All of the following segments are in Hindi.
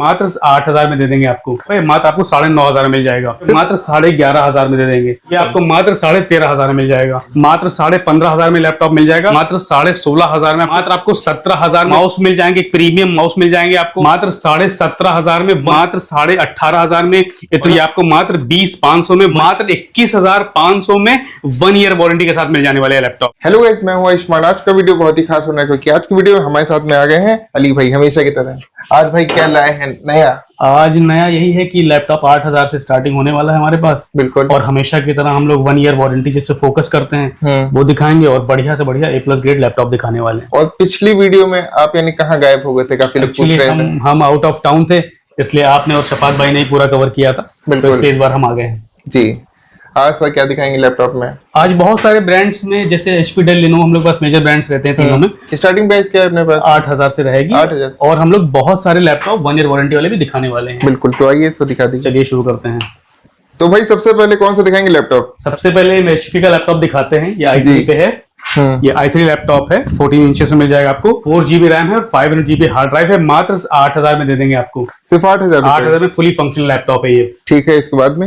मात्र 8,000 में दे देंगे आपको। मात्र आपको 9,500 में मिल जाएगा। मात्र 11,500 में दे देंगे। ये आपको मात्र 13,500 में मिल जाएगा। मात्र 15,500 में लैपटॉप मिल जाएगा। मात्र 16,500 में मात्र आपको 17,000 माउस मिल जाएंगे। प्रीमियम माउस मिल जाएंगे आपको मात्र 17,500 में। मात्र 18,500 में। तो ये आपको मात्र 20,500 में, मात्र 21,500 में 1 ईयर वारंटी के साथ मिल जाने वाले लैपटॉप। हेलो गाइस, मैं हूं आयुष्मान। आज का वीडियो बहुत ही खास होना है क्योंकि आज की वीडियो में हमारे साथ में आ गए हैं अली भाई, हमेशा की तरह। आज भाई क्या लाए हैं नया? आज नया यही है कि लैपटॉप 8,000 से स्टार्टिंग होने वाला है हमारे पास। बिल्कुल। और हमेशा की तरह हम लोग 1 ईयर वारंटी जिस पे फोकस करते हैं वो दिखाएंगे और बढ़िया से बढ़िया A+ ग्रेड लैपटॉप दिखाने वाले हैं। और पिछली वीडियो में आप यानी कहाँ गायब हो गए थे? काफी लोग पूछ रहे थे। हम आउट ऑफ टाउन थे, इसलिए आपने और शफात भाई ने ही पूरा कवर किया था, तो इसलिए इस बार हम आ गए हैं जी। आज सर क्या दिखाएंगे लैपटॉप में? आज बहुत सारे ब्रांड्स में, जैसे HP, डेल, लिनोवो, हम लोग पास मेजर ब्रांड्स रहते हैं तीनों में। स्टार्टिंग प्राइस क्या है अपने पास? 8,000 से रहेगी। 8,000। और हम लोग बहुत सारे लैपटॉप 1 ईयर वारंटी वाले भी दिखाने वाले हैं। बिल्कुल, तो आइए इसको दिखा दीजिए। चलिए शुरू करते हैं। तो भाई सबसे पहले कौन सा दिखाएंगे लैपटॉप? सबसे पहले हम HP का लैपटॉप दिखाते हैं। ये i3 पे है। ये i3 लैपटॉप है, 14 इंचेस में मिल जाएगा आपको। 4 GB रैम है, 500 GB हार्ड ड्राइव है। मात्र 8,000 में दे देंगे आपको। सिर्फ 8,000 में फुली फंक्शनल लैपटॉप है ये। ठीक है। इसके बाद में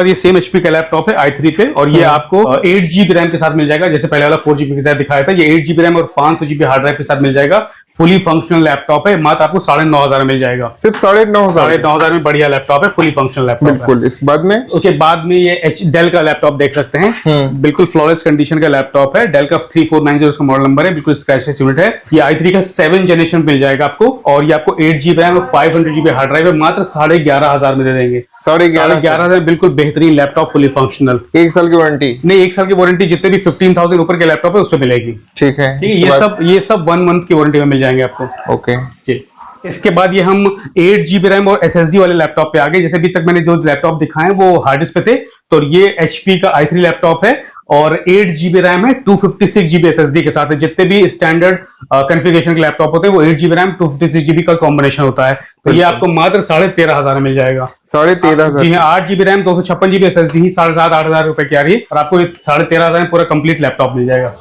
ये सेम HP का लैपटॉप है i3 पे, और ये आपको 8 GB रैम के साथ मिल जाएगा। जैसे पहले वाला 4 GB के साथ दिखाया था, ये 8 GB रैम और 500 GB हार्ड ड्राइव के साथ मिल जाएगा। फुली फंक्शनल लैपटॉप है। मात्र आपको 9,500 में मिल जाएगा। सिर्फ 9,500। 9,500 में बढ़िया लैपटॉप है, फुली फंक्शनल लैपटॉप। बिल्कुल। इसके बाद में ये डेल का लैपटॉप देख सकते हैं। बिल्कुल फ्लॉलेस कंडीशन का लैपटॉप है। डेल का 3490 उसका मॉडल नंबर है। बिल्कुल स्क्रैचलेस यूनिट है। ये i3 का 7 जनरेशन मिल जाएगा आपको। और ये आपको 8 GB रैम और 500 GB हार्ड ड्राइव है। मात्र 11,500 में दे देंगे। 11,500 बिल्कुल बेहतरीन लैपटॉप, फुली फंक्शनल। 1 साल की वारंटी? नहीं, 1 साल की वारंटी जितने भी 15,000 ऊपर के लैपटॉप है उस पर मिलेगी। ठीक है। ये सब 1 मंथ की वारंटी में मिल जाएंगे आपको। ओके जी। इसके बाद ये हम 8 GB रैम और SSD वाले लैपटॉप पे आ गए। जैसे अभी तक मैंने जो लैपटॉप दिखाए वो हार्ड डिस्क पे थे, तो ये HP का i3 लैपटॉप है और 8 GB रैम है, 256 GB SSD के साथ है। जितने भी स्टैंडर्ड कॉन्फ़िगरेशन के लैपटॉप होते हैं वो 8 GB रैम 256 GB का कॉम्बिनेशन होता है। तो ये आपको मात्र 13,500 में मिल जाएगा। 13,500? जी हाँ। 8 GB रैम 256 GB SSD ही 7,500-8,000 रुपए की आ रही है, और आपको 13,500 में पूरा कंप्लीट लैपटॉप मिल जाएगा।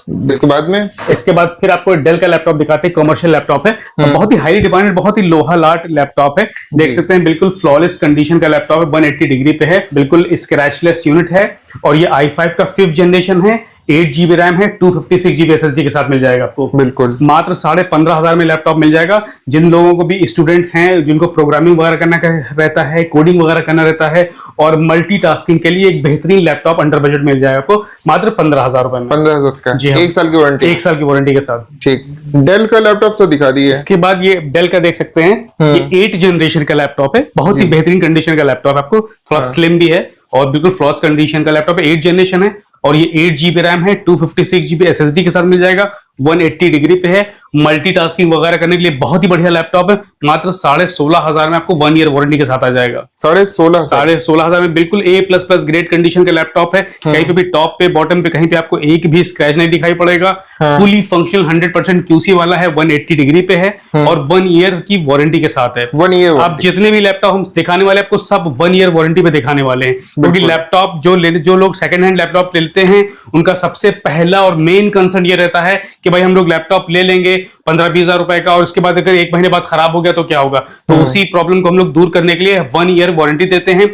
इसके बाद फिर आपको डेल का लैपटॉप दिखाते हैं। कमर्शियल लैपटॉप है, बहुत ही हाईली डिमांडेड, बहुत ही लोहा लाट लैपटॉप है। देख सकते हैं बिल्कुल फ्लॉलेस कंडीशन का लैपटॉप है। 180 डिग्री पे है, बिल्कुल स्क्रैचलेस यूनिट है। और ये i5 का 5th जनरेशन है। 8 GB रैम है, 256 GB SSD के साथ मिल जाएगा आपको। बिल्कुल। मात्र 15,500 में लैपटॉप मिल जाएगा। जिन लोगों को भी स्टूडेंट हैं, जिनको प्रोग्रामिंग वगैरह करना रहता है, कोडिंग वगैरह करना रहता है, और मल्टीटास्किंग के लिए एक बेहतरीन लैपटॉप अंडर बजट मिल जाएगा आपको मात्र 15,000 रुपए में। 15,000 का? जी हाँ। 1 साल की वारंटी? 1 साल की वारंटी के साथ। ठीक। डेल का लैपटॉप तो दिखा दिए। इसके बाद ये डेल का देख सकते हैं। ये 8 जनरेशन का लैपटॉप है, बहुत ही बेहतरीन कंडीशन का लैपटॉप। आपको थोड़ा स्लिम भी है और बिल्कुल फ्लॉस कंडीशन का लैपटॉप है। 8 जनरेशन है और ये 8 GB रैम है, 256 GB SSD के साथ मिल जाएगा। 180 डिग्री पे है। मल्टीटास्किंग वगैरह करने के लिए बहुत ही बढ़िया लैपटॉप है। मात्र 16,500 में आपको 1 ईयर वारंटी के साथ आ जाएगा। 16,500 में बिल्कुल A++ ग्रेड कंडीशन का लैपटॉप है। कहीं पे भी टॉप पे, बॉटम पे, कहीं पे आपको एक भी स्क्रैच नहीं दिखाई पड़ेगा। फुली फंक्शनल 100% QC वाला है, 180 डिग्री पे है और 1 ईयर की वारंटी के साथ है। 1 ईयर। आप जितने भी लैपटॉप हम दिखाने वाले आपको सब 1 ईयर वारंटी पे दिखाने वाले हैं, क्योंकि लैपटॉप जो लोग सेकंड हैंड लैपटॉप लेते हैं उनका सबसे पहला और मेन कंसर्न ये रहता है कि भाई हम लोग लैपटॉप ले लेंगे 15-20 हजार रुपए का, और उसके बाद अगर 1 महीने बाद खराब हो गया तो क्या होगा। तो उसी प्रॉब्लम को हम लोग दूर करने के लिए 1 ईयर वारंटी देते हैं।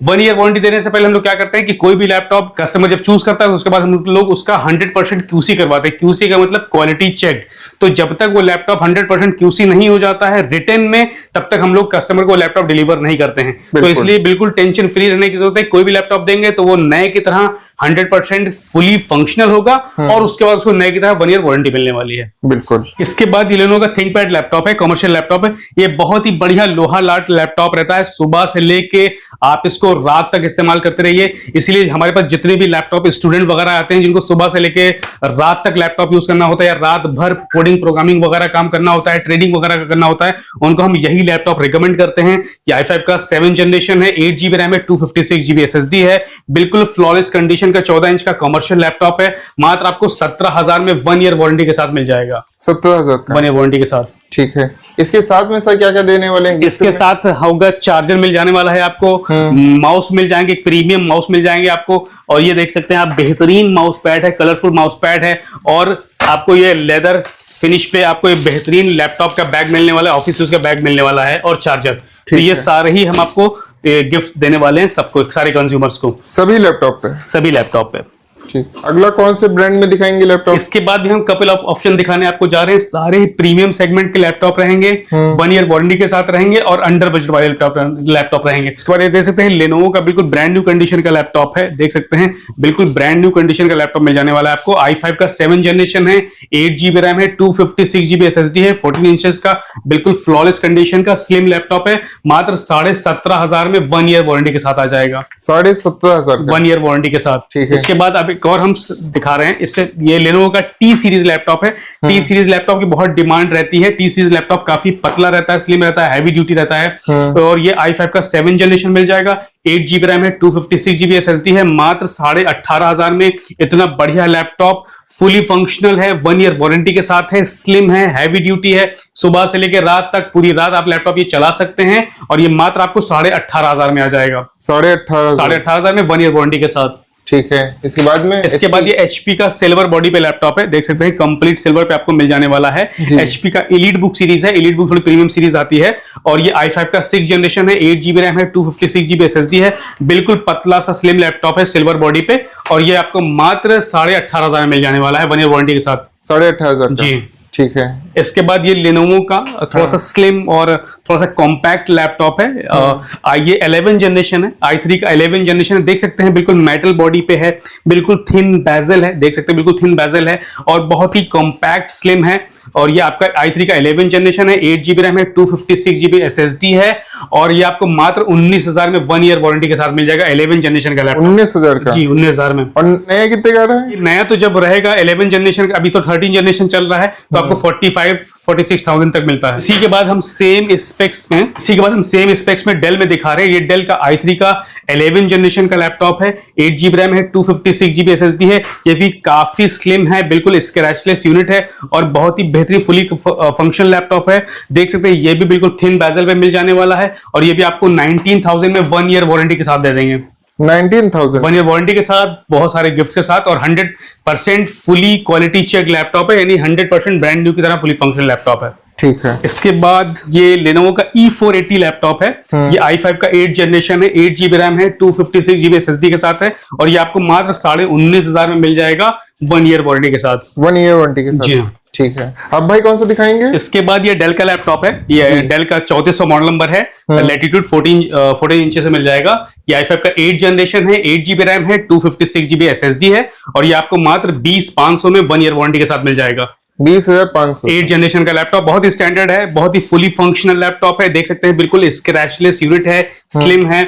1 ईयर वारंटी देने से पहले हम लोग क्या करते हैं कि कोई भी लैपटॉप कस्टमर जब चूज करता है उसके बाद हम लोग उसका 100% QC करवाते हैं। QC का मतलब क्वालिटी चेक। तो जब तक वो लैपटॉप 100% QC नहीं हो जाता है रिटर्न में, तब तक हम लोग कस्टमर को लैपटॉप डिलीवर नहीं करते हैं। तो इसलिए बिल्कुल टेंशन फ्री रहने की जरूरत है। कोई भी लैपटॉप देंगे तो वो नए की तरह 100% फुली फंक्शनल होगा और उसके बाद उसको नए की तरह 1 ईयर वारंटी मिलने वाली है। बिल्कुल। इसके बाद लेनोवो का थिंकपैड लैपटॉप है, कमर्शियल लैपटॉप है। ये बहुत ही बढ़िया लोहा लाट लैपटॉप रहता है। सुबह से लेके आप इसको रात तक इस्तेमाल करते रहिए। इसीलिए हमारे पास जितने भी लैपटॉप स्टूडेंट वगैरह आते हैं जिनको सुबह से लेके रात तक लैपटॉप यूज करना होता है, या रात भर कोडिंग प्रोग्रामिंग वगैरह काम करना होता है, ट्रेडिंग वगैरह करना होता है, उनको हम यही लैपटॉप रिकमेंड करते हैं। ये i5 का 7 जनरेशन है, 8 GB रैम है, 256 GB SSD है। बिल्कुल फ्लॉलेस कंडीशन का 14 इंच का कमर्शियल लैपटॉप है। मात्र आपको 17,000 में 1 ईयर वारंटी के साथ मिल जाएगा। 17,000 का 1 ईयर वारंटी के साथ। ठीक है। इसके साथ में सर क्या क्या देने वाले हैं? इसके साथ होगा चार्जर मिल जाने वाला है आपको, माउस मिल जाएंगे, प्रीमियम माउस मिल जाएंगे आपको, और ये देख सकते हैं आप बेहतरीन माउस पैड है, कलरफुल माउस पैड है, और आपको ये लेदर फिनिश पे आपको ये बेहतरीन लैपटॉप का बैग मिलने वाला है, ऑफिस यूज का बैग मिलने वाला है, और चार्जर तो ये है। सारे ही हम आपको गिफ्ट देने वाले हैं सबको, सारे कंज्यूमर्स को, सभी लैपटॉप पे। सभी लैपटॉप पे। ठीक, अगला कौन से ब्रांड में दिखाएंगे लैपटॉप? इसके बाद भी हम कपल ऑफ ऑप्शन दिखाने आपको जा रहे हैं, सारे प्रीमियम सेगमेंट के लैपटॉप रहेंगे, 1 ईयर वारंटी के साथ रहेंगे और अंडर बजट वाले लैपटॉप रहेंगे। इसके बाद ये देख सकते हैं लेनोवो का बिल्कुल ब्रांड न्यू कंडीशन का लैपटॉप है, देख सकते हैं बिल्कुल ब्रांड न्यू कंडीशन का लैपटॉप मिल जाने वाला है आपको। i5 का 7 जनरेशन है, 8GB रैम है, 256GB SSD है, 14 इंचेस का बिल्कुल फ्लॉलेस कंडीशन का स्लिम लैपटॉप है। मात्र 17,500 में 1 ईयर वारंटी के साथ आ जाएगा, 17,500 1 ईयर वारंटी के साथ। ठीक है। इसके बाद अब एक और हम दिखा रहे हैं, इससे ये लेनोवो का टी सीरीज लैपटॉप है। टी सीरीज लैपटॉप की बहुत डिमांड रहती है। टी सीरीज लैपटॉप काफी पतला रहता है, स्लिम रहता है, हैवी ड्यूटी रहता है। और ये i5 का 7 जनरेशन मिल जाएगा, 8GB रैम है, 256GB SSD है। मात्र 18,500 में इतना बढ़िया लैपटॉप फुली फंक्शनल है, 1 ईयर वारंटी के साथ है, स्लिम है, हैवी ड्यूटी है। सुबह से लेकर रात तक पूरी रात आप लैपटॉप ये चला सकते हैं और ये मात्र आपको 18,500 में आ जाएगा, 18,500 में 1 ईयर वारंटी के साथ। ठीक है। इसके बाद में इसके बाद ये HP का सिल्वर बॉडी पे लैपटॉप है, देख सकते हैं कंप्लीट सिल्वर पे आपको मिल जाने वाला है। HP का एलीट बुक सीरीज है, एलीट बुक थोड़ी प्रीमियम सीरीज आती है। और ये i5 का 6 जनरेशन है, 8GB रैम है, 256GB SSD है। बिल्कुल पतला सा स्लिम लैपटॉप है सिल्वर बॉडी पे और ये आपको मात्र 18,500 में मिल जाने वाला है, 1 ईयर वारंटी के साथ। 18,500 जी, ठीक है। इसके बाद ये लेनोवो का थोड़ा सा स्लिम और थोड़ा सा कॉम्पैक्ट लैपटॉप है। ये 11 जनरेशन है, i3 का 11 जनरेशन है, देख सकते हैं बिल्कुल मेटल बॉडी पे है, बिल्कुल थिन बेजल है, देख सकते हैं बिल्कुल थिन बेजल है और बहुत ही कॉम्पैक्ट स्लिम है। और ये आपका i3 का 11 जनरेशन है, 8GB रैम है, 256GB SSD है और ये आपको मात्र 19,000 में 1 ईयर वारंटी के साथ मिल जाएगा, 11 जनरेशन का लैपटॉप। 19,000 का? जी, 19,000 में। और नया कितने का रहा है? नया तो जब रहेगा 11 जनरेशन, अभी तो 13 जनरेशन चल रहा है, तो आपको 46,000 तक मिलता है। इसी के बाद हम सेम स्पेक्स में डेल में दिखा रहे हैं। ये डेल का i3 का 11 जनरेशन का लैपटॉप है, 8GB रैम है, 256GB SSD है। ये भी काफी स्लिम है, बिल्कुल स्क्रैचलेस यूनिट है और बहुत ही बेहतरीन फुली फंक्शनल लैपटॉप है। देख सकते हैं ये भी बिल्कुल थिन बेजल पे मिल जाने वाला है और ये भी आपको 19,000 में 1 ईयर वारंटी के साथ दे देंगे। 19,000 1 ईयर वारंटी के साथ, बहुत सारे गिफ्ट्स के साथ और 100% फुली क्वालिटी चेक लैपटॉप है, यानी 100% ब्रांड न्यू की तरह फुली फंक्शनल लैपटॉप है। ठीक है। इसके बाद ये लेनोवो का E480 लैपटॉप है। ये i5 का 8 जनरेशन है, 8GB रैम है, 256GB SSD के साथ है और ये आपको मात्र 19,500 में मिल जाएगा, 1 ईयर वारंटी के साथ। 1 ईयर वारंटी के साथ? जी हाँ। ठीक है। अब भाई कौन सा दिखाएंगे? इसके बाद ये डेल का लैपटॉप है, ये डेल का 3400 मॉडल नंबर है, लैटिट्यूड 14 इंच से मिल जाएगा। ये i5 का 8 जनरेशन है, 8GB रैम है, 256GB SSD है और ये आपको मात्र 20,500 में 1 ईयर वारंटी के साथ मिल जाएगा। 20,500। 8 जनरेशन का लैपटॉप बहुत ही स्टैंडर्ड है, बहुत ही फुली फंक्शनल लैपटॉप है, देख सकते हैं बिल्कुल स्क्रैचलेस यूनिट है, स्लिम है,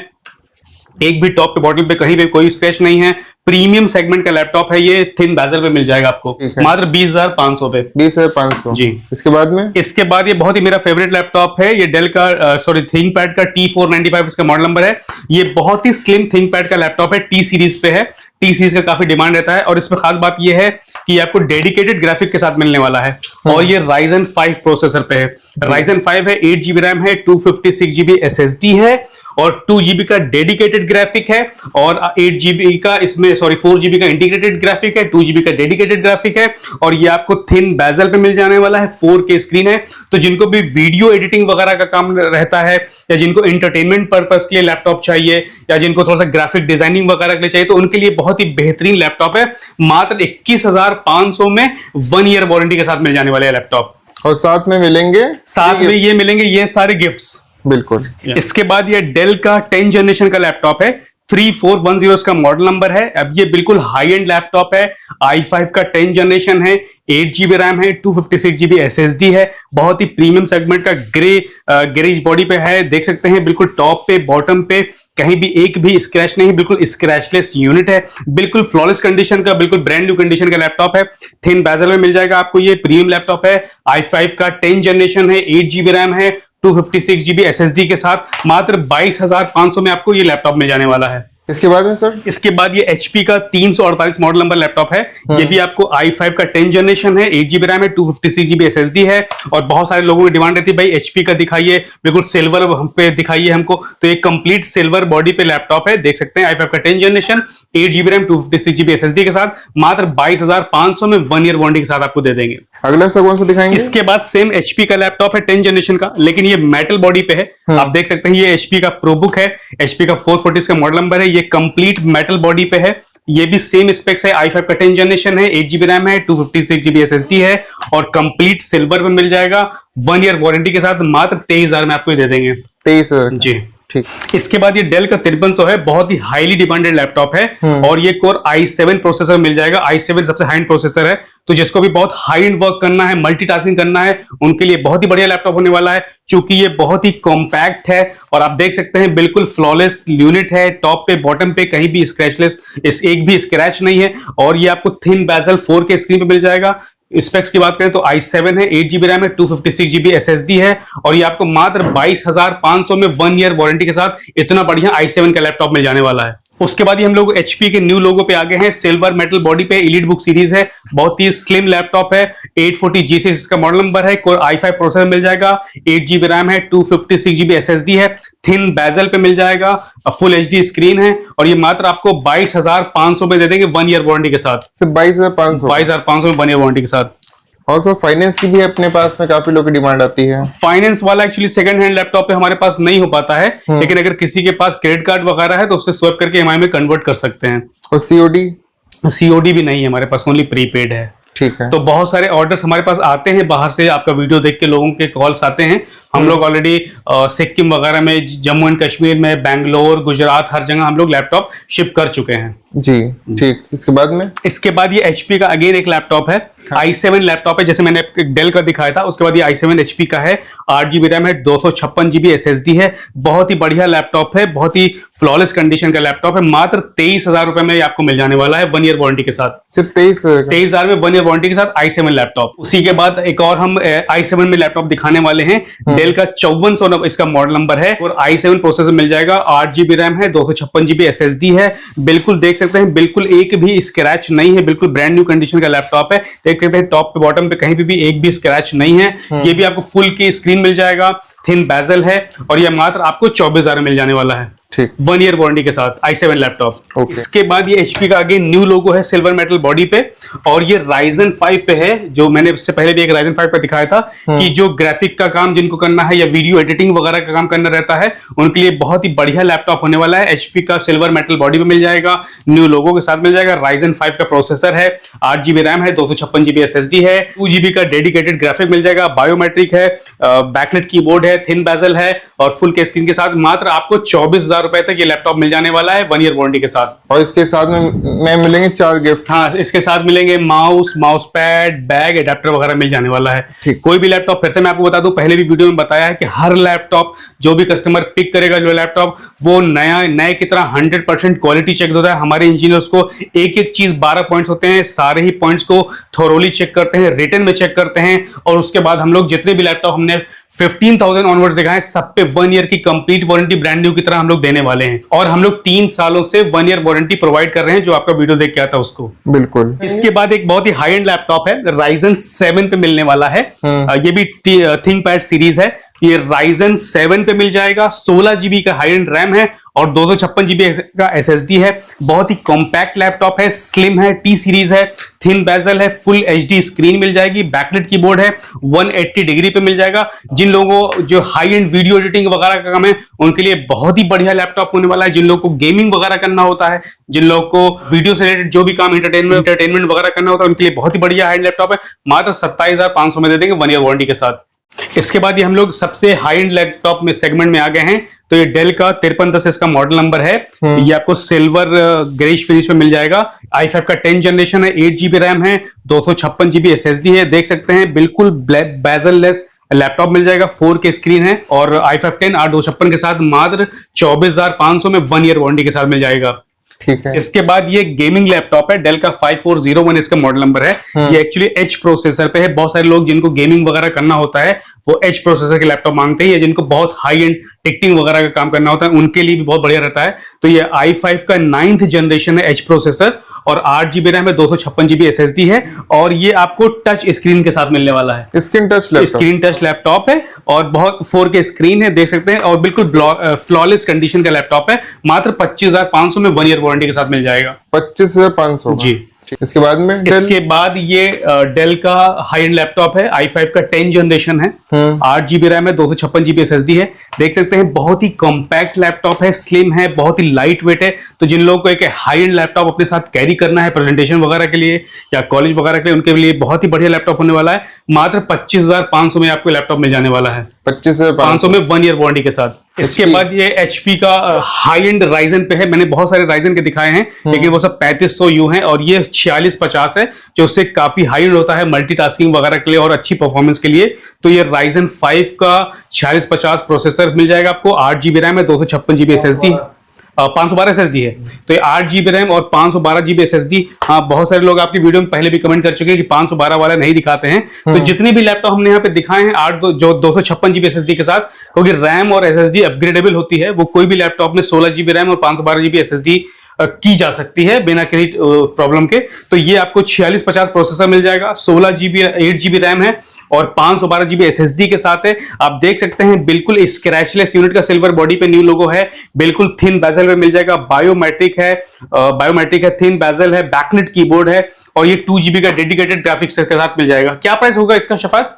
एक भी टॉप पे बॉटम पे कहीं पे कोई स्क्रैच नहीं है। प्रीमियम सेगमेंट का लैपटॉप है, ये थिन बेजल पे मिल जाएगा आपको मात्र 20,500 पे। 20,500 जी। इसके बाद में? इसके बाद ये बहुत ही मेरा फेवरेट लैपटॉप है, ये डेल का थिंकपैड का T495 इसका मॉडल नंबर है। ये बहुत ही स्लिम थिंकपैड का लैपटॉप है, टी सीरीज पे है। टी सीरीज का काफी डिमांड रहता है और इसमें खास बात ये है कि ये आपको डेडिकेटेड ग्राफिक के साथ मिलने वाला है और ये Ryzen 5 प्रोसेसर पे है। Ryzen 5 है, 8GB रैम है, 256GB SSD है और 2GB का डेडिकेटेड ग्राफिक है और 8GB का इसमें 4GB का इंटीग्रेटेड ग्राफिक है, 2GB का डेडिकेटेड ग्राफिक है और ये आपको थिन बेजल पे मिल जाने वाला है, 4K स्क्रीन है। तो जिनको भी वीडियो एडिटिंग वगैरह का काम रहता है या जिनको एंटरटेनमेंट पर्पस के लिए लैपटॉप चाहिए या जिनको थोड़ा सा ग्राफिक डिजाइनिंग वगैरह के लिए चाहिए, तो उनके लिए बहुत ही बेहतरीन लैपटॉप है। मात्र 21,500 में 1 ईयर वारंटी के साथ मिल जाने वाले लैपटॉप और साथ में मिलेंगे ये सारे गिफ्ट्स। बिल्कुल। इसके बाद ये डेल का 10 जनरेशन का लैपटॉप है, 3410 इसका मॉडल नंबर है। अब ये बिल्कुल हाई एंड लैपटॉप है, i5 का 10 जनरेशन है, 8GB रैम है, 256GB SSD है। बहुत ही प्रीमियम सेगमेंट का ग्रेज बॉडी पे है, देख सकते हैं बिल्कुल टॉप पे बॉटम पे कहीं भी एक भी स्क्रैच नहीं, बिल्कुल स्क्रैचलेस यूनिट है, बिल्कुल फ्लॉलेस कंडीशन का, बिल्कुल ब्रांड न्यू कंडीशन का लैपटॉप है। थिन बेजल में मिल जाएगा आपको, ये प्रीमियम लैपटॉप है। i5 का 10 जनरेशन है, 8GB रैम है, 256GB SSD के साथ मात्र 22,500 में आपको ये लैपटॉप मिल जाने वाला है। इसके बाद में सर, इसके बाद ये HP का 348 मॉडल नंबर लैपटॉप है। ये भी आपको i5 का 10 जनरेशन है, 8 GB रैम है, 256 GB SSD है। और बहुत सारे लोगों की डिमांड रहती है भाई HP का दिखाइए, बिल्कुल सिल्वर पे दिखाइए हमको, तो ये कंप्लीट सिल्वर बॉडी पे लैपटॉप है। देख सकते हैं i5 का 10 generation, 8 GB RAM, 256 GB SSD के साथ मात्र 22,500 में 1 ईयर वारंटी के साथ आपको दे देंगे। अगला सर कौन सा दिखाएंगे? इसके बाद सेम HP का लैपटॉप है 10 जनरेशन का, लेकिन ये मेटल बॉडी पे है। आप देख सकते हैं ये HP का प्रोबुक है, HP का 440 का मॉडल नंबर है, ये कंप्लीट मेटल बॉडी पे है। ये भी सेम स्पेक्स है, i5 का 10 जनरेशन है, 8 GB रैम है, 256 GB SSD है और कंप्लीट सिल्वर में मिल जाएगा 1 ईयर वारंटी के साथ मात्र 23,000 में आपको ये दे देंगे। 23,000 जी ठीक। इसके बाद ये डेल का 5300 है, बहुत ही हाईली डिमांडेड लैपटॉप है और ये कोर i7 प्रोसेसर मिल जाएगा। i7 सबसे हाई एंड प्रोसेसर है, तो जिसको भी बहुत हाई एंड वर्क करना है, मल्टीटास्किंग करना है, उनके लिए बहुत ही बढ़िया लैपटॉप होने वाला है। क्योंकि ये बहुत ही कॉम्पैक्ट है और आप देख सकते हैं बिल्कुल फ्लॉलेस यूनिट है, टॉप पे बॉटम पे कहीं भी स्क्रैचलेस, एक भी स्क्रैच नहीं है। और ये आपको थिन बेजल 4K स्क्रीन पे मिल जाएगा। स्पेक्स की बात करें तो i7 है, 8 GB रैम है, 256 GB SSD है और ये आपको मात्र 22,500 में 1 ईयर वारंटी के साथ इतना बढ़िया i7 का लैपटॉप मिल जाने वाला है। उसके बाद ही हम लोग HP के न्यू लोगो पे आ गए हैं। सिल्वर मेटल बॉडी पे एलीट बुक सीरीज है, बहुत ही स्लिम लैपटॉप है, 840G से इसका मॉडल नंबर है, कोर i5 प्रोसेसर मिल जाएगा, 8 GB रैम है, 256 GB SSD है, थिन बेजल पे मिल जाएगा, फुल HD स्क्रीन है और ये मात्र आपको 22,500 में दे देंगे 1 ईयर वारंटी के साथ। सिर्फ 22,500 में 1 ईयर वारंटी के साथ। और सर फाइनेंस की भी अपने पास में काफी लोगों की डिमांड आती है। फाइनेंस वाला एक्चुअली सेकंड हैंड लैपटॉप पे हमारे पास नहीं हो पाता है, लेकिन अगर किसी के पास क्रेडिट कार्ड वगैरह है तो उससे स्वैप करके EMI में कन्वर्ट कर सकते हैं। और COD भी नहीं है हमारे पास, ओनली प्रीपेड है। ठीक है। तो बहुत सारे ऑर्डर्स हमारे पास आते हैं बाहर से, आपका वीडियो देख के लोगों के कॉल्स आते हैं। हम लोग ऑलरेडी सिक्किम वगैरह में, जम्मू एंड कश्मीर में, बैंगलोर, गुजरात, हर जगह हम लोग लैपटॉप शिप कर चुके हैं। जी ठीक। इसके बाद में, इसके बाद ये HP का अगेन एक लैपटॉप है, i7 लैपटॉप है, जैसे मैंने डेल का दिखाया था। उसके बाद ये i7 HP का है, 8 GB रैम है, 256 GB SSD है, बहुत ही बढ़िया लैपटॉप है, बहुत ही फ्लॉलेस कंडीशन का लैपटॉप है। मात्र 23,000 रुपए में आपको मिल जाने वाला है 1 ईयर वारंटी के साथ। सिर्फ 23,000 में 1 ईयर वारंटी के साथ i7 लैपटॉप। उसी के बाद एक और हम i7 में लैपटॉप दिखाने वाले हैं, डेल का 5400 इसका मॉडल नंबर है और i7 प्रोसेसर मिल जाएगा, 8 GB रैम है, 256 GB SSD है। बिल्कुल देख सकते हैं, बिल्कुल एक भी स्क्रैच नहीं है, बिल्कुल ब्रांड न्यू कंडीशन का लैपटॉप है। देख सकते हैं टॉप पे बॉटम पे कहीं पे भी एक भी स्क्रैच नहीं है। ये भी आपको फुल की स्क्रीन मिल जाएगा, थिन बेजल है और ये मात्र आपको 24,000 में मिल जाने वाला है ठीक, 1 ईयर वारंटी के साथ i7 लैपटॉप। Okay. इसके बाद ये HP का अगेन न्यू लोगो है, सिल्वर मेटल बॉडी पे और ये Ryzen 5 पे है। जो मैंने इससे पहले भी एक Ryzen 5 पे दिखाया था कि जो ग्राफिक का काम जिनको करना है या वीडियो एडिटिंग वगैरह का काम करना रहता है, उनके लिए बहुत ही बढ़िया लैपटॉप होने वाला है। HP का सिल्वर मेटल बॉडी पे मिल जाएगा, न्यू लोगो के साथ मिल जाएगा, Ryzen 5 का प्रोसेसर है, 8 GB रैम है, 256 GB SSD है, 2 GB का डेडिकेटेड ग्राफिक मिल जाएगा, बायोमेट्रिक है, बैकलाइट कीबोर्ड है, थिन बेजल है और फुल के स्क्रीन के साथ मात्र आपको 24,000 रुपए तक ये लैपटॉप मिल जाने वाला है 1 ईयर वारंटी के साथ। और इसके साथ में मिलेंगे 4 गिफ्ट। हाँ, इसके साथ मिलेंगे माउस पैड, बैग, एडेप्टर वगैरह मिल जाने वाला है। कोई भी लैपटॉप, फिर से मैं आपको बता दूं, पहले भी वीडियो में बताया है कि हर लैपटॉप जो भी कस्टमर पिक करेगा जो लैपटॉप, वो नए की तरह 100% क्वालिटी चेक होता है। हमारे इंजीनियर्स को एक एक चीज 12 पॉइंट्स होते हैं, सारे ही पॉइंट्स को थोरोली चेक करते हैं, रिटन में चेक करते हैं और उसके बाद हम लोग जितने भी लैपटॉप हमने 15,000 ऑनवर्ड्स दिखाए, सब पे 1 ईयर की कंप्लीट वारंटी ब्रांड न्यू की तरह हम लोग देने वाले हैं। और हम लोग 3 सालों से 1 ईयर वारंटी प्रोवाइड कर रहे हैं, जो आपका वीडियो देख के आता उसको। बिल्कुल। इसके बाद एक बहुत ही हाई एंड लैपटॉप है, Ryzen 7 पे मिलने वाला है। ये भी थिंकपैड सीरीज है। ये Ryzen 7 पे मिल जाएगा, 16 GB का हाई एंड रैम है और 256 GB का SSD है। बहुत ही कॉम्पैक्ट लैपटॉप है, स्लिम है, T सीरीज है, थिन बेजल है, फुल HD स्क्रीन मिल जाएगी, बैकलाइट कीबोर्ड है, 180 डिग्री पे मिल जाएगा। जिन लोगों को जो हाई एंड वीडियो एडिटिंग वगैरह का काम है, उनके लिए बहुत ही बढ़िया लैपटॉप होने वाला है। जिन लोगों को गेमिंग वगैरह करना होता है, जिन लोगों को वीडियो से रिलेटेड जो भी काम एंटरटेनमेंट वगैरह करना होता है, उनके लिए बहुत ही बढ़िया हाई एंड लैपटॉप है। मात्र 27,500 में दे देंगे 1 ईयर वारंटी के साथ। इसके बाद ये हम लोग सबसे हाई एंड लैपटॉप में सेगमेंट में आ गए हैं। तो ये डेल का 5310 इसका मॉडल नंबर है। ये आपको सिल्वर ग्रेइश फिनिश में मिल जाएगा। i5 का 10 जनरेशन है, 8 GB रैम है, 256 GB SSD है। देख सकते हैं बिल्कुल बेजल लेस लैपटॉप मिल जाएगा, 4K स्क्रीन है और i5 10 8 256 के साथ मात्र 24,500 में 1 ईयर वारंटी के साथ मिल जाएगा। ठीक है। इसके बाद ये गेमिंग लैपटॉप है, डेल का 5401 इसका मॉडल नंबर है। ये एक्चुअली एच प्रोसेसर पे है। बहुत सारे लोग जिनको गेमिंग वगैरह करना होता है वो एच प्रोसेसर के लैपटॉप मांगते हैं, या जिनको बहुत हाई एंड टिकटिंग वगैरह का काम करना होता है उनके लिए भी बहुत बढ़िया रहता है। तो ये i5 का 9th जनरेशन है एच प्रोसेसर, और 8 GB रैम है, 256 GB SSD है, और ये आपको टच स्क्रीन के साथ मिलने वाला है। Screen touch laptop, screen touch laptop है और बहुत 4K स्क्रीन है, देख सकते हैं, और बिल्कुल फ्लॉलेस कंडीशन का लैपटॉप है। मात्र 25,500 में 1 ईयर वारंटी के साथ मिल जाएगा। 25,500 जी। इसके बाद में इसके बाद ये डेल का हाई एंड लैपटॉप है, i5 का 10 जनरेशन है, 8 GB रैम है, 256 GB SSD है। देख सकते हैं बहुत ही कॉम्पैक्ट लैपटॉप है, स्लिम है, बहुत ही लाइट वेट है। तो जिन लोगों को एक हाई एंड लैपटॉप अपने साथ कैरी करना है प्रेजेंटेशन वगैरह के लिए या कॉलेज वगैरह के लिए, उनके लिए बहुत ही बढ़िया लैपटॉप होने वाला है। मात्र 25,500 में आपको लैपटॉप मिल जाने वाला है, 25,500 में 1 ईयर वारंटी के साथ। इसके बाद ये HP का हाई एंड राइजन पे है। मैंने बहुत सारे राइजन के दिखाए हैं, लेकिन वो सब 3500U हैं, और ये 4650 है, जो उससे काफी हाई एंड होता है मल्टीटास्किंग वगैरह के लिए और अच्छी परफॉर्मेंस के लिए। तो ये Ryzen 5 का 4650 प्रोसेसर मिल जाएगा आपको, 8 GB रैम है, 256 GB SSD, 512 SSD है। तो ये 8 GB रैम और 512 GB SSD। हाँ, बहुत सारे लोग आपकी वीडियो में पहले भी कमेंट कर चुके हैं कि 512 वाला नहीं दिखाते हैं। तो जितने भी लैपटॉप हमने यहाँ पे दिखाए हैं जो 256 GB SSD के साथ, क्योंकि रैम और SSD अपग्रेडेबल होती है, वो कोई भी लैपटॉप में 16 GB रैम और 512 GB SSD की जा सकती है बिना किसी प्रॉब्लम के। तो ये आपको 4650 प्रोसेसर मिल जाएगा, 16 GB 8 GB रैम है और 512 GB SSD के साथ है। आप देख सकते हैं बिल्कुल स्क्रैचलेस यूनिट का सिल्वर बॉडी पे न्यू लोगो है, बिल्कुल थिन बेजल में मिल जाएगा, बायोमेट्रिक है, थिन बेजल है, बैकलिट कीबोर्ड है, और ये 2 GB का डेडिकेटेड ग्राफिक्स के साथ मिल जाएगा। क्या प्राइस होगा इसका शफात?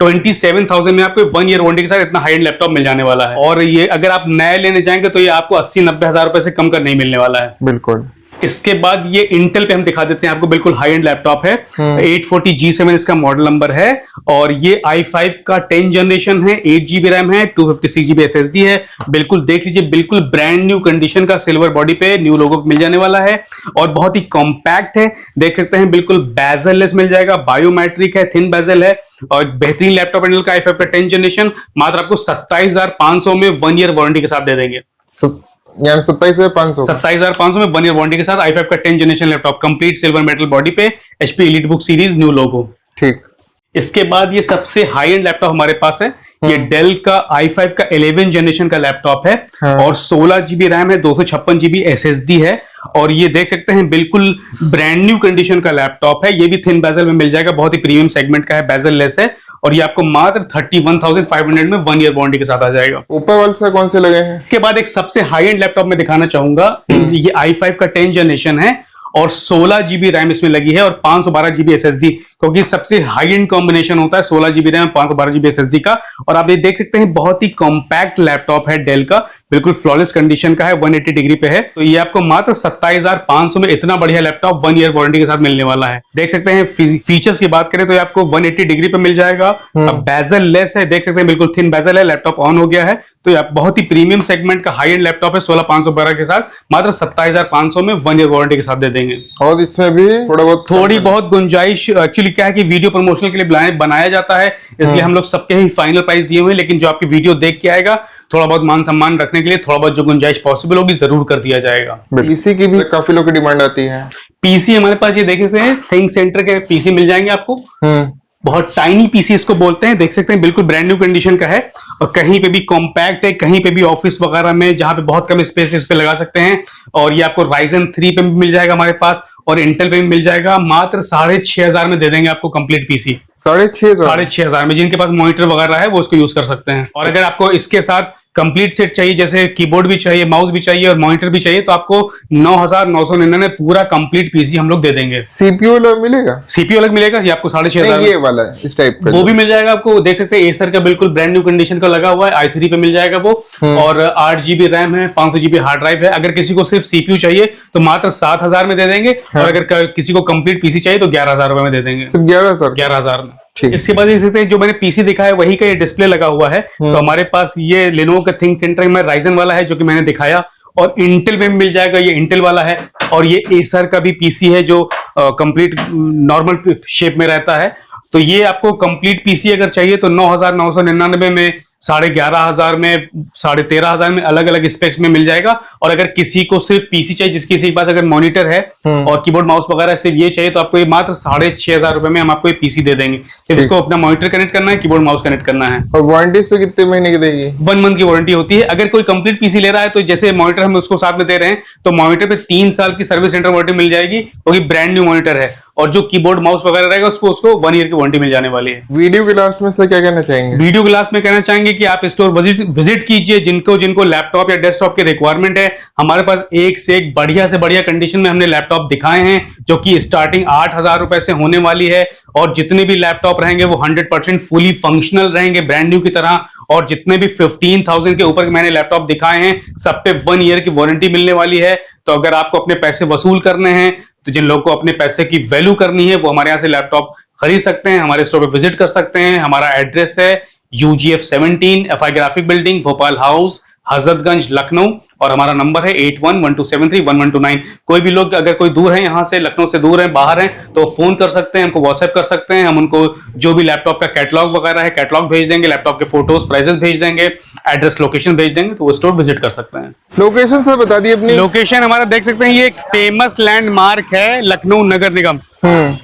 27,000 में आपको 1 ईयर वारंटी के साथ इतना हाई एंड लैपटॉप मिल जाने वाला है। और ये अगर आप नया लेने जाएंगे तो ये आपको 80-90 हजार रुपए से कम का नहीं मिलने वाला है। बिल्कुल। इसके बाद ये इंटेल पे हम दिखा देते हैं आपको, बिल्कुल हाई एंड लैपटॉप है, 840G7 इसका मॉडल नंबर है, और ये i5 का 10 जनरेशन है, 8 GB रैम है, 256 GB SSD है। बिल्कुल देख लीजिए, बिल्कुल ब्रांड न्यू कंडीशन का सिल्वर बॉडी पे न्यू लोगो मिल जाने वाला है, और बहुत ही कॉम्पैक्ट है। देख सकते हैं बिल्कुल बेजल लेस मिल जाएगा, बायोमेट्रिक है, थिन बेजल है, और बेहतरीन लैपटॉप इंटेल का i5 का 10 जनरेशन। मात्र आपको 27,500 में 1 ईयर वारंटी के साथ दे देंगे। यानी 27,500 में 1 ईयर वारंटी के साथ i5 का 10 generation laptop, complete silver metal body पे, HP EliteBook series new logo. ठीक। इसके बाद ये सबसे हाई एंड लैपटॉप हमारे पास है, ये डेल का i5 का 11 जनरेशन का लैपटॉप है, और 16 GB रैम है, 256 GB SSD है, और ये देख सकते हैं बिल्कुल ब्रांड न्यू कंडीशन का लैपटॉप है। ये भी थिन बेजल में मिल जाएगा, बहुत ही प्रीमियम सेगमेंट का है, बेजल लेस है, और ये आपको मात्र 31,500 में 1 ईयर वारंटी के साथ आ जाएगा। ऊपर वाले से कौन से लगे हैं? इसके बाद एक सबसे हाई एंड लैपटॉप में दिखाना चाहूंगा, ये i5 का 10 जनरेशन है, और 16 GB रैम इसमें लगी है, और 512 GB SSD, क्योंकि सबसे हाई एंड कॉम्बिनेशन होता है 16 GB रैम 512 GB SSD का। और आप ये देख सकते हैं बहुत ही कॉम्पैक्ट लैपटॉप है डेल का, बिल्कुल फ्लॉलेस कंडीशन का है, 180 डिग्री पे है। तो ये आपको मात्र 27,500 में इतना बढ़िया लैपटॉप 1 ईयर वारंटी के साथ मिलने वाला है। देख सकते हैं फीचर्स की बात करें तो ये आपको 180 डिग्री पे मिल जाएगा, बेजल लेस है, देख सकते हैं बिल्कुल थिन बेजल है, लैपटॉप ऑन हो गया है। तो ये बहुत ही प्रीमियम सेगमेंट का हाई एंड लैपटॉप है, 16,512 के साथ मात्र 27,500 में 1 ईयर वारंटी के साथ दे देंगे। और इसमें भी थोड़ी बहुत गुंजाइश, एक्चुअली क्या है कि वीडियो प्रमोशनल के लिए बनाया जाता है, इसलिए हम लोग सबके ही फाइनल प्राइस दिए हुए हैं, लेकिन जो आपकी वीडियो देख के आएगा थोड़ा बहुत मान सम्मान रखने के लिए थोड़ा बहुत जो गुंजाइश पॉसिबल होगी जरूर कर दिया जाएगा। पीसी की भी काफी लोग की डिमांड आती है। पीसी हमारे पास ये देख सकते हैं थिंक सेंटर के पीसी मिल जाएंगे आपको, बहुत टाइनी पीसी इसको बोलते हैं, देख सकते हैं बिल्कुल ब्रांड न्यू कंडीशन का है, और कहीं पे भी कॉम्पैक्ट है, कहीं पे भी ऑफिस वगैरह में जहां पे बहुत कम स्पेस है इस पे लगा सकते हैं। और ये आपको Ryzen 3 पे भी मिल जाएगा हमारे पास, और इंटेल पे भी मिल जाएगा। मात्र 6,500 में दे देंगे आपको कंप्लीट पीसी, 6,500 में। जिनके पास मॉनिटर वगैरह है वो उसको यूज कर सकते हैं। और अगर आपको इसके साथ कंप्लीट सेट चाहिए, जैसे कीबोर्ड भी चाहिए, माउस भी चाहिए और मॉनिटर भी चाहिए, तो आपको 9,999 पूरा कंप्लीट पीसी हम लोग दे देंगे। सीपीयू अलग मिलेगा? सीपीयू अलग मिलेगा, ये आपको 6,500 ये वाला है इस टाइप का, वो भी मिल जाएगा आपको। देख सकते हैं एसर का बिल्कुल ब्रांड न्यू कंडीशन का लगा हुआ है, i3 पे मिल जाएगा वो, और 8 GB रैम है, 500 GB हार्ड ड्राइव है। अगर किसी को सिर्फ सीपीयू चाहिए तो मात्र 7,000 में दे देंगे, और अगर किसी को कंप्लीट पीसी चाहिए तो 11,000 रुपए में दे देंगे, सिर्फ 11,000 में। इसके बाद जो मैंने पीसी दिखाया है वही का ये डिस्प्ले लगा हुआ है। तो हमारे पास ये लेनोवो का थिंक सेंटर में Ryzen वाला है जो कि मैंने दिखाया, और इंटेल में मिल जाएगा, ये इंटेल वाला है। और ये एसर का भी पीसी है जो कंप्लीट नॉर्मल शेप में रहता है। तो ये आपको कंप्लीट पीसी अगर चाहिए तो 9,999 में 11,500 में, 13,500 में अलग अलग स्पेक्स में मिल जाएगा। और अगर किसी को सिर्फ पीसी चाहिए, जिसकी किसी के पास अगर मॉनिटर है और कीबोर्ड माउस वगैरह सिर्फ ये चाहिए, तो आपको ये मात्र 6,500 रुपए में हम आपको ये पीसी दे देंगे। सिर्फ इसको अपना मॉनिटर कनेक्ट करना है, कीबोर्ड माउस कनेक्ट करना है। और वारंटी इस पे कितने महीने की देगी? 1 मंथ की वारंटी होती है। अगर कोई कंप्लीट पीसी ले रहा है तो जैसे मॉनिटर हम उसको साथ में दे रहे हैं, तो मॉनिटर पे 3 साल की सर्विस सेंटर वारंटी मिल जाएगी, क्योंकि ब्रांड न्यू मॉनिटर है। और जो कीबोर्ड माउस वगैरह रहेगा उसको 1 ईयर की वारंटी मिल जाने वाली है। वीडियो के लास्ट में सर क्या कहना चाहेंगे? वीडियो के लास्ट में कहना चाहेंगे कि आप स्टोर विजिट कीजिए। जिनको लैपटॉप या डेस्कटॉप की रिक्वायरमेंट है, हमारे पास एक से एक बढ़िया से बढ़िया कंडीशन में हमने लैपटॉप दिखाए हैं, जो कि स्टार्टिंग 8,000 रुपए से होने वाली है। और जितने भी लैपटॉप रहेंगे वो 100% फुली फंक्शनल रहेंगे, ब्रांड न्यू की तरह। और जितने भी 15,000 के ऊपर मैंने लैपटॉप दिखाए हैं, सब पे 1 ईयर की वारंटी मिलने वाली है। तो अगर आपको अपने पैसे वसूल करने हैं, तो जिन लोगों को अपने पैसे की वैल्यू करनी है, वो हमारे यहाँ से लैपटॉप खरीद सकते हैं, हमारे स्टोर पे विजिट कर सकते हैं। हमारा एड्रेस है UGF 17 FI graphic building, Bhopal house, Hazratganj, Lucknow. और हमारा नंबर है 8112731129। कोई भी लोग अगर कोई दूर है, यहाँ से लखनऊ से दूर है, बाहर है, तो फोन कर सकते हैं, हमको व्हाट्सएप कर सकते हैं। हम उनको जो भी लैपटॉप का कैटलॉग वगैरह है, कैटलॉग भेज देंगे, लैपटॉप के फोटोज, प्राइसेस भेज देंगे, एड्रेस लोकेशन भेज देंगे, तो वो स्टोर विजिट कर सकते हैं। लोकेशन सर बता दिए अपनी। लोकेशन हमारा देख सकते हैं, ये एक फेमस लैंडमार्क है लखनऊ नगर निगम।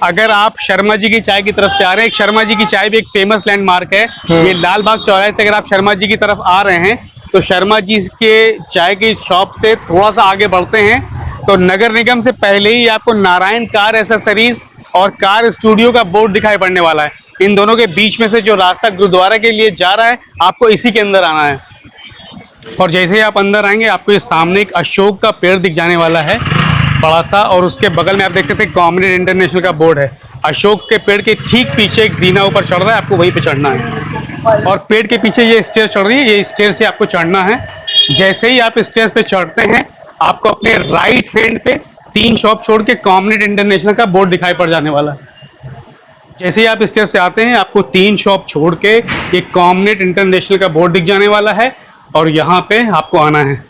अगर आप शर्मा जी की चाय की तरफ से आ रहे हैं, शर्मा जी की चाय भी एक फेमस लैंडमार्क है। ये लाल बाग चौराहे से अगर आप शर्मा जी की तरफ आ रहे हैं, तो शर्मा जी के चाय की शॉप से थोड़ा सा आगे बढ़ते हैं, तो नगर निगम से पहले ही आपको नारायण कार एसेसरीज और कार स्टूडियो का बोर्ड दिखाई पड़ने वाला है। इन दोनों के बीच में से जो रास्ता गुरुद्वारा के लिए जा रहा है, आपको इसी के अंदर आना है। और जैसे ही आप अंदर आएंगे, आपको ये सामने एक अशोक का पेड़ दिख जाने वाला है, बड़ा सा। और उसके बगल में आप देख सकते हैं कॉमरेड इंटरनेशनल का बोर्ड है। अशोक के पेड़ के ठीक पीछे एक जीना ऊपर चढ़ रहा है, आपको वहीं पे चढ़ना है। और पेड़ के पीछे ये स्टेयर चढ़ रही है, ये स्टेयर से आपको चढ़ना है। जैसे ही आप स्टेयर पे चढ़ते हैं, आपको अपने राइट हैंड पे 3 शॉप छोड़ के कॉमरेड इंटरनेशनल का बोर्ड दिखाई पड़ जाने वाला है। जैसे ही आप स्टेयर से आते हैं, आपको 3 शॉप छोड़ के ये कॉमरेड इंटरनेशनल का बोर्ड दिख जाने वाला है, और यहाँ पे आपको आना है।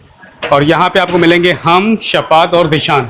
और यहाँ पे आपको मिलेंगे हम, शफात और दिशान।